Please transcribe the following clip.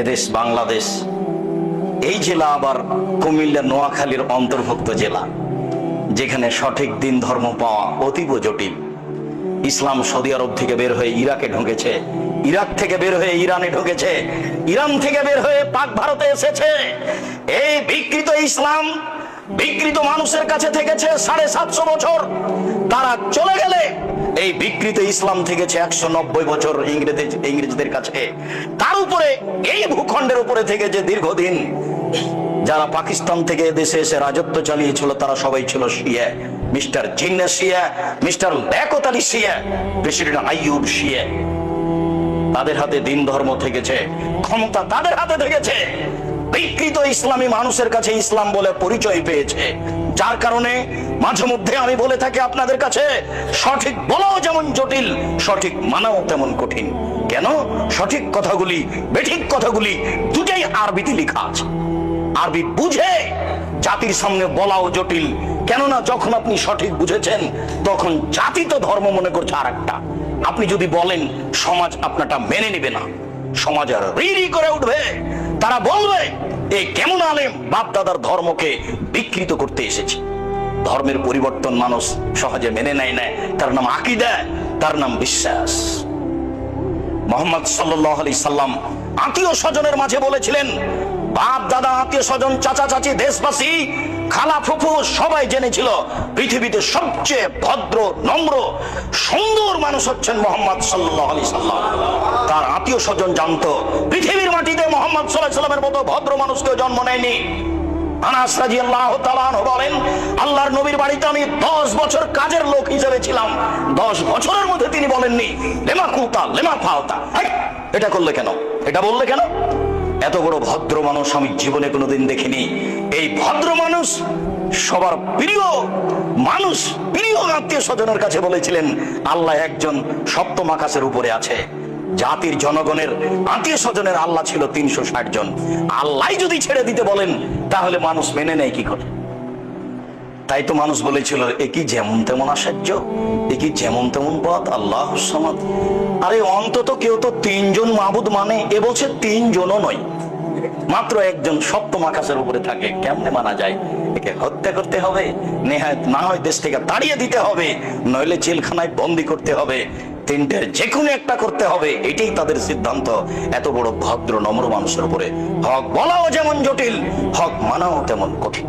এদেশ বাংলাদেশ, এই জেলা আবার কুমিল্লা নোয়াখালীর অন্তর্ভুক্ত জেলা, যেখানে সঠিক দিন ধর্ম পাওয়া অতীব জটিল। ইসলাম সৌদি আরব থেকে বের হয়ে ইরাকে ঢুকেছে, ইরাক থেকে বের হয়ে ইরানে ঢুকেছে, ইরান থেকে বের হয়ে পাক ভারতে এসেছে। এই বিকৃত ইসলাম বিকৃত মানুষের কাছে থেকেছে 750 বছর। তারা চলে গেলে এই বিকৃত ইসলাম থেকেছে 190 বছর ইংরেজদের কাছে। তার উপরে এই ভূখণ্ডের উপরে থেকে যে দীর্ঘদিন যারা পাকিস্তান থেকে দেশে এসে রাজত্ব চালিয়েছিল, তারা সবাই ছিল শিয়া। মিস্টার জিন্না শিয়া, মিস্টার লিয়াকত আলী শিয়া, প্রেসিডেন্ট আইয়ুব শিয়া। তাদের হাতে দিন ধর্ম থেকেছে, ক্ষমতা তাদের হাতে থেকেছে। বিকৃত ইসলামী মানুষের কাছে ইসলাম বলে পরিচয় পেয়েছে, যার কারণে মাঝে মধ্যে আমি বলে থাকি আপনাদের কাছে, সঠিক বলাও যেমন জটিল, সঠিক মানাও তেমন কঠিন। কেন? সঠিক কথাগুলি, বেঠিক কথাগুলি দুটাই আরবিতে লেখা আছে। আরবি বুঝে জাতির সামনে বলাও জটিল। কেননা যখন আপনি সঠিক বুঝেছেন, তখন জাতি তো ধর্ম মনে করছে আর একটা। আপনি যদি বলেন, সমাজ আপনারটা মেনে নিবে না, সমাজ আর রি করে উঠবে। তারা বলবে, এই কেমন আলেম বাপ দাদার ধর্মকে বিকৃত করতে এসেছে। ধর্মের পরিবর্তন মানুষ সহজে মেনে নেয় না, তার নাম আকীদা, তার নাম বিশ্বাস। মুহাম্মদ সাল্লাল্লাহু আলাইহি সাল্লাম আত্মীয় স্বজনের মাঝে বলেছিলেন, বাপ দাদা, আত্মীয় স্বজন, চাচা চাচি, দেশবাসী, খালা ফুফু সবাই জেনেছিল পৃথিবীতে সবচেয়ে ভদ্র, নম্র, সুন্দর মানুষ হচ্ছেন মুহাম্মদ সাল্লাল্লাহু আলাইহি সাল্লাম। তার আত্মীয় স্বজন জানতো পৃথিবীর মাটিতে মুহাম্মদ সাল্লাল্লাহু আলাইহি সাল্লামের মতো ভদ্র মানুষ কেউ জন্ম নেয়নি। আনাস রাদিয়াল্লাহু তাআলা আনহু বলেন, আল্লাহর নবীর বাড়িতে আমি 10 বছর কাজের লোক হিসেবে ছিলাম। 10 বছরের মধ্যে তিনি বলেননি লেমা কুতা লেমা ফাওতা, এটা করলে কেন, এটা বললে কেন। এত বড় ভদ্র মানুষ আমি জীবনে কোনোদিন দেখিনি। এই ভদ্র মানুষ সবার প্রিয় মানুষ, প্রিয় আত্মীয় স্বজনের কাছে বলেছিলেন, আল্লাহ একজন, সপ্তম আকাশের উপরে আছে। জাতির জনগণের আত্মীয় স্বজনের আল্লাহ ছিল 360 জন। আল্লাহ যদি ছেড়ে দিতে বলেন, তাহলে মানুষ মেনে নেয় কি করে? তাই তো মানুষ বলেছিল, এ কি যেমন তেমন আশ্চর্য, এ কি যেমন তেমন পথ, আল্লাহুস সামাদ। আরে অন্তত কেউ তো 3 জন মাবুদ মানে, এ বলছে 3 জনও নয়, মাত্র একজন সপ্তম আকাশের উপরে থাকে। কেমনে মানা যায়? একে হত্যা করতে হবে, নেহাত না হয় দেশ থেকে তাড়িয়ে দিতে হবে, নইলে জেলখানায় বন্দি করতে হবে, তিনটের যে কোনো একটা করতে হবে। এটাই তাদের সিদ্ধান্ত। এত বড় ভদ্র নম্র মানুষের উপরে হক বলাও যেমন জটিল, হক মানাও তেমন কঠিন।